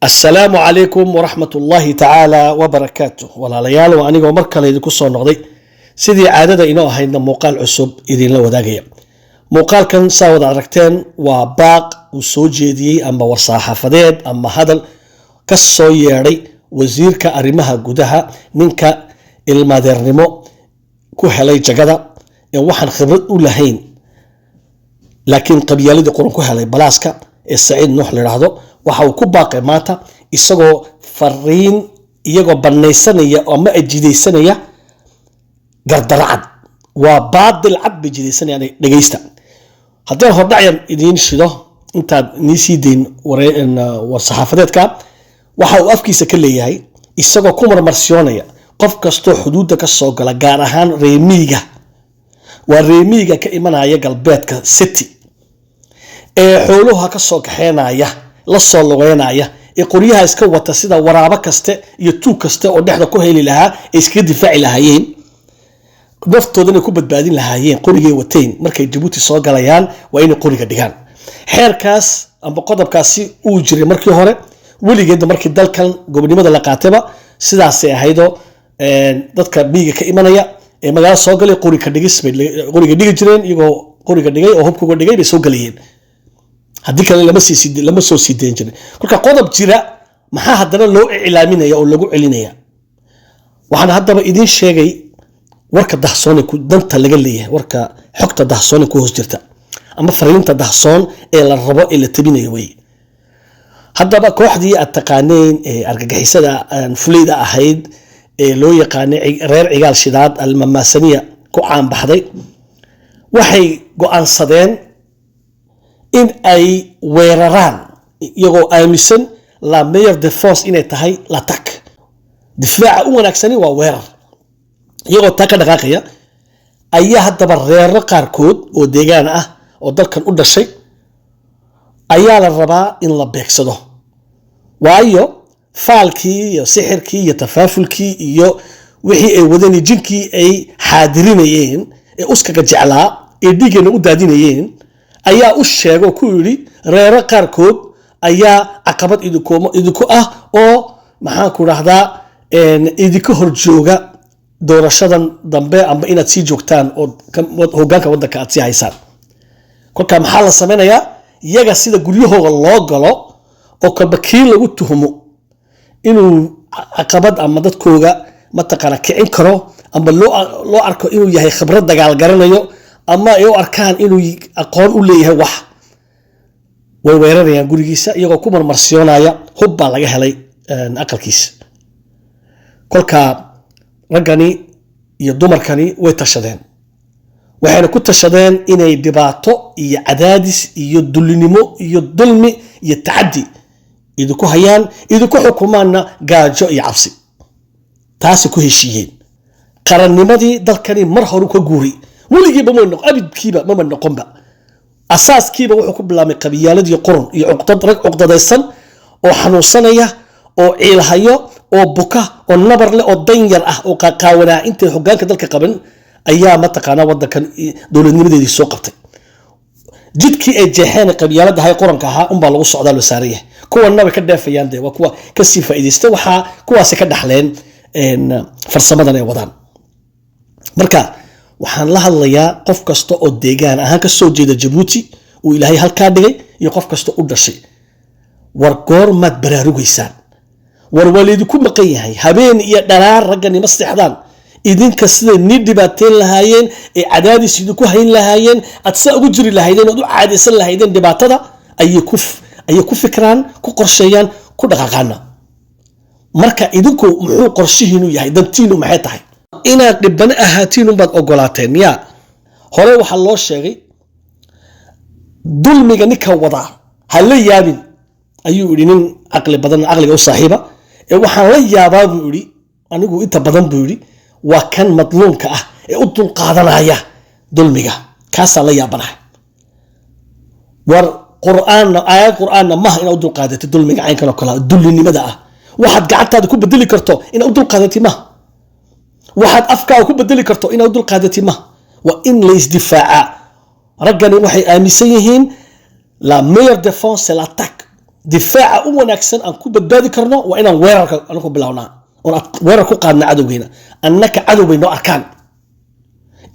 السلام عليكم ورحمة الله تعالى وبركاته ولا ليال وأنيقو مركل يدكو صور نغضي سيدي عادة إنو هاينا موقال عصب إذين لو داقيا موقال كان ساود عركتين وباق وسوجي دي أما ورصاحة فديد أما هذا كسو ياري وزيرك أرمها قدها منك المادرنمو كو هلاي جاقدا وحن خبرت أولهين لكن قبيالي دي قرن كو هلاي بلاسكا السعيد نوح لرهدو waxa uu ku baaqay maanta isagoo fariin iyagoo banaysanaya oo ma ajideysanaya gardaracad waa baadil cad bijideysanaya dhageysta haddii hordhacan idin shido inta niisi deyn war saxaafadeedka waxa uu afkiisa ka leeyahay isagoo ku marmarsiyoonaya qof kasto xuduudda ka soo gala gaar ahaan reemiga waa reemiga ka imanaya galbeedka city ee xooluhu ka soo kaxeenaya la soo lugeynaya ee qoryaha iska wata sida waraabo kaste iyo tuug kaste oo dhexda ku heli lahaa iska difaaci lahaayeen naftoodana ku badbaadin lahaayeen qorigay wateen markay Djibouti soo galayaan waa inay qoriga dhigaan xeerkaas amba qodobkaasi uu jiray markii hore weligeed markii dalkan gobonimada la qaatayba sidaas ay ahaydo dadka biiga ka imanaya ee magaalada soo galay qoriga dhigi jireen iyagoo qoriga dhigay oo hubkuga dhigay bay soo galayeen haddii kale lama soo siideen jirin marka qodob jira maxaa haddana loo iclaaminaya oo lagu celinaya waxaan haddaba idin sheegay warka dahsoon ku danta laga leeyahay warka xogta dahsoon ku hoos jirta ama fariinta dahsoon ee la rabo in la tabinayo way haddaba kooxdii aad taqaaneen ee argagixisada aan fuleyda ahayd ee loo yaqaanay reer cigaal shidaad almamaasaniya ku caan baxday waxay go'aansadeen in ay weeraraan iyagoo aaminsan la meilleure défense inay tahay l'attaque difaaca u wanaagsani waa weerar iyagoo taa ka dhaqaaqaya ayaa haddaba reero qaarkood oo deegaan ah oo dalkan u dhashay ayaa la rabaa in la beegsado waayo faalkii iyo sixirkii iyo tafaafulkii iyo wixii ay wadani jinkii ay xaadirinayeen ee uskaga jeclaa ee dhiigana u daadinayeen ayaa u sheego ku yiri reero qaarkood ayaa caqabad idinku ah oo maxaan ku raahdaa idinku horjooga doorashadan dambe amba inaad sii joogtaan oo hoggaanka waddanka aad sii haysaan kolka maxaa la sameynayaa iyaga sida guryahooda loo galo oo kalba kii lagu tuhumo inuu caqabad ama dadkooga mataqaana kicin karo amba loo arko inuu yahay khibrad dagaal garanayo ama ay u arkaan inuu aqoon u leeyahay wax way weerarayaan gurigiisa iyagoo ku marmarsiyoonaya hub baa laga helay aqalkiisa kolka ragani iyo dumarkani way tashadeen waxayna ku tashadeen inay dhibaato iyo cadaadis iyo dulinimo iyo dulmi iyo tacaddi idinku hayaan idinku xukumaana gaajo iyo cabsi taasi ku heshiiyeen qarannimadii dalkani mar hore ka guuray weligiiba ma noqon abidkiiba ma noqonba asaaskiiba wuxuu ku bilaabay qabiyaaladii qurun iyo cuqdadaysan oo xanuunsanaya oo ciilhayo oo buka oo nabar leh oo danyar ah oo qaawanaa intay hoggaanka dalka qaban ayaa mataqaana waddankan dowladnimadeedii soo qabtay jidkii ay jeexeen qabiyaalada hay quranka ahaa unbaa lagu socdaa loo saaraya kuwana way ka dheefayaan waa kuwa ka sii faa'iideysta waxaa kuwaasi ka dhaxleen farsamadan ay wadaan marka waxaan la hadlayaa qof kasta oo deegaan ahaan ka soo jeeda Djibouti oo Ilaahay halka dhigay iyo qof kasta u dhashay war goormaad baraarugaysaan war walidu ku maqan yahay habeen iyo dhalaar ragani ma seexdaan idinka sida ni dhibaateen lahaayeen ee cadaadis idinku hayn lahaayeen aad saa ugu jiri lahaydeen oo u caadeysan lahaydeen dhibaatada ay ku fikraan ku qorsheeyaan ku dhaqaaqana marka idinku muxuu qorshihiinu yahay dantiinu maxay tahay inaad dhibban ahaatiin baad ogolaateen yaa hore waxa loo sheegay dulmiga ninka wada hal la yaabin ayuu yiri nin aqli badan aqliga u saaxiiba ee waxaan la yaabaa buu yiri anigu inta badan buu yiri waa kan madluumka ah ee u dul qaadanaya dulmiga kaasa la yaabanahay war quraanna aayad quraanna ma ina u dul qaadato dulmiga aynkan oo kala dulinimada ah waxaad gacantaada ku bedeli karto ina u dul qaadato ma waxaad afkaaga ku bedeli karto inaad dul qaadati ma wa in la isdifaaca ragani waxay aaminsan yihiin la meilleure défense c'est l'attaque difaaca u wanaagsan aan ku badbaadi karno waa inaan weerarka anagu bilawnaa oo weerar ku qaadna cadowgeena annaka cadow bay noo arkaan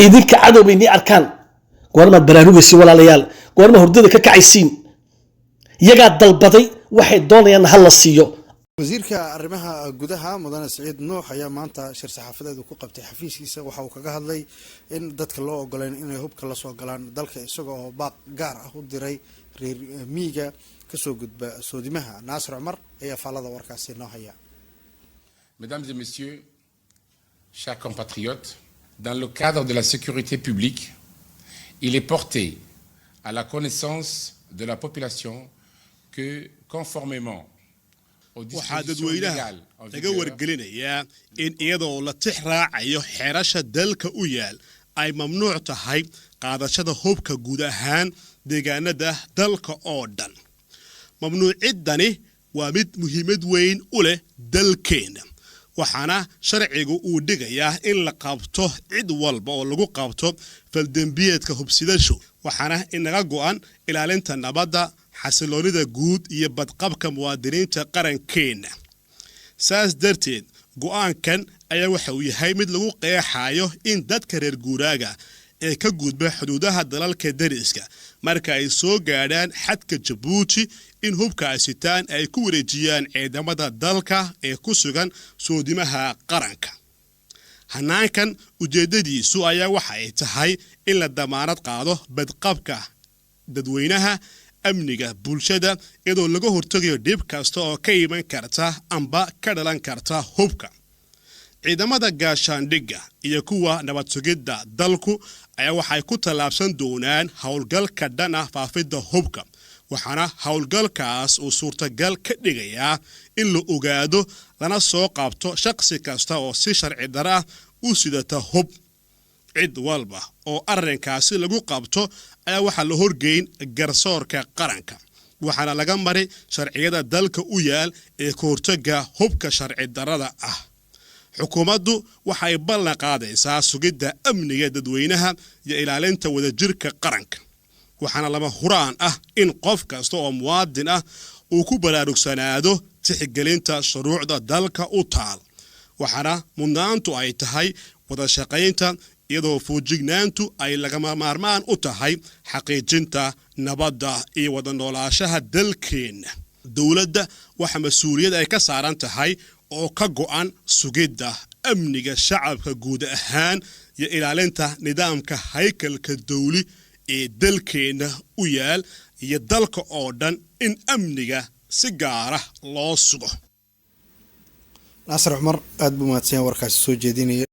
idinka cadow bay nii arkaan goorma baraarugaysi walaalayaal goorma hurdada ka kacaysiin yagaa dalbaday waxay doonayaan hal la siiyo wasiirka arrimaha gudaha mudane Saciid Nuux ayaa maanta shir saxaafadeed ku qabtay xafiiskiisa waxa uu kaga hadlay in dadka loo ogoleen inay hubka la soo galaan dalka isagoo baaq gaar ah u diray reer miyiga kasoo gudba soodimaha Naasir Umar ayaa faalada warkaasi noo haya. Mesdames et messieurs, chers compatriotes, dans le cadre de la sécurité publique, il est porté à la connaissance de la population que conformément waxaa dadweynaha laga wargelinayaa in iyadoo la tix raacayo xeerasha dalka u yaal ay mamnuuc tahay qaadashada hubka guud ahaan deegaanada dalka oo dhan. mamnuucidani waa mid muhiimad weyn u leh dalkeena waxaana sharcigu uu dhigayaa in la qabto cid walba oo lagu qabto faldambiyeedka hubsidasho waxaana inaga go'an ilaalinta nabadda xasiloonida guud iyo badqabka muwaadiniinta qarankeena. saas darteed go'aankan ayaa waxa uu yahay mid lagu qeexayo in dadka reer guuraaga ee ka gudba xuduudaha dalalka dariska marka ay soo gaadhaan xadka Djibouti in hubka ay sitaan ay ku wareejiyaan ciidamada dalka ee ku sugan soodimaha qaranka. hanaankan ujeedadiisu ayaa waxa ay tahay in la damaanad qaado badqabka dadweynaha amniga bulshada iyadoo laga hortagayo dhib kasta oo ka iman karta amba ka dhalan karta hubka. ciidamada gaashaandhigga iyo kuwa nabad sugidda dalku ayaa waxay ku tallaabsan doonaan howlgalka dhan ah faafidda hubka waxaana howlgalkaas uu suurtagal ka dhigayaa in la ogaado lana soo qabto shakhsi kasta oo si sharci darro ah u sidata hub. cid walba oo arrinkaasi lagu qabto ayaa waxaa la horgeyn garsoorka qaranka waxaana laga maray sharciyada dalka u yaal ee ka hortagga hubka sharci darrada ah. xukuumaddu waxay ballan qaadaysaa sugidda amniga dadweynaha iyo ilaalinta wadajirka qaranka waxaana lama huraan ah in qof kasta oo muwaadin ah uu ku baraarugsanaado tixgelinta shuruucda dalka u taal waxaana mudnaantu ay tahay wada shaqaynta iyadoo fuujignaantu ay lagama maarmaan u tahay xaqiijinta nabadda iyo wada noolaanshaha dalkeena. dowladda waxa mas'uuliyad ay ka saaran tahay oo ka go'an sugidda amniga shacabka guud ahaan iyo ilaalinta nidaamka haykalka dawli ee dalkeena u yaal iyo dalka oo dhan in amniga si gaar ah loo sugo. Naasir Umar aad buu mahadsan warkaasi soo jeedinaya.